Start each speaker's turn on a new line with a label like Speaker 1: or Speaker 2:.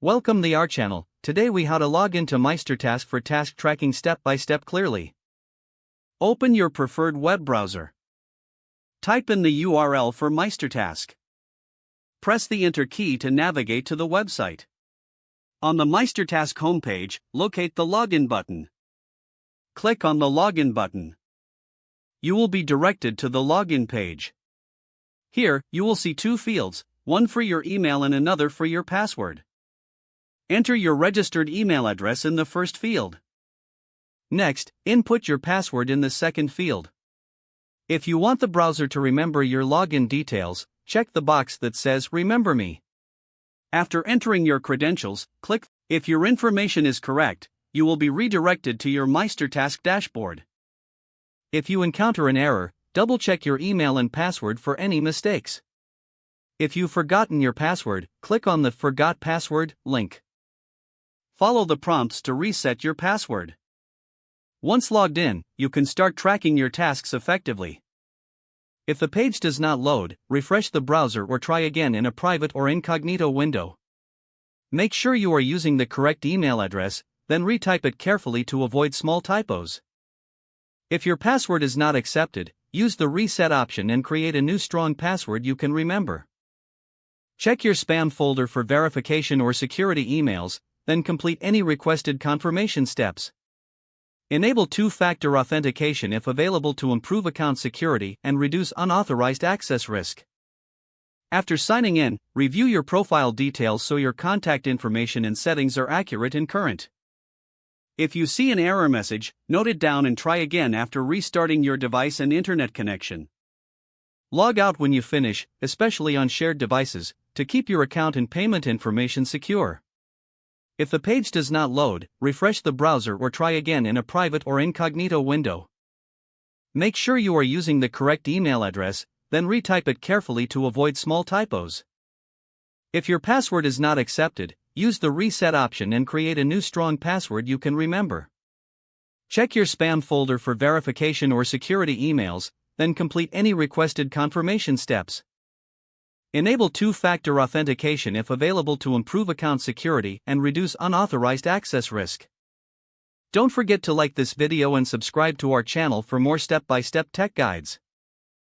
Speaker 1: Welcome to our channel. Today we how to log into MeisterTask for task tracking step by step clearly. Open your preferred web browser. Type in the URL for MeisterTask. Press the Enter key to navigate to the website. On the MeisterTask homepage, locate the Login button. Click on the Login button. You will be directed to the Login page. Here, you will see two fields, one for your email and another for your password. Enter your registered email address in the first field. Next, input your password in the second field. If you want the browser to remember your login details, check the box that says Remember Me. After entering your credentials, click. If your information is correct, you will be redirected to your MeisterTask dashboard. If you encounter an error, double-check your email and password for any mistakes. If you've forgotten your password, click on the Forgot Password link. Follow the prompts to reset your password. Once logged in, you can start tracking your tasks effectively. If the page does not load, refresh the browser or try again in a private or incognito window. Make sure you are using the correct email address, then retype it carefully to avoid small typos. If your password is not accepted, use the reset option and create a new strong password you can remember. Check your spam folder for verification or security emails, then complete any requested confirmation steps. Enable two-factor authentication if available to improve account security and reduce unauthorized access risk. After signing in, review your profile details so your contact information and settings are accurate and current. If you see an error message, note it down and try again after restarting your device and internet connection. Log out when you finish, especially on shared devices, to keep your account and payment information secure. If the page does not load, refresh the browser or try again in a private or incognito window. Make sure you are using the correct email address, then retype it carefully to avoid small typos. If your password is not accepted, use the reset option and create a new strong password you can remember. Check your spam folder for verification or security emails, then complete any requested confirmation steps. Enable two-factor authentication if available to improve account security and reduce unauthorized access risk. Don't forget to like this video and subscribe to our channel for more step-by-step tech guides.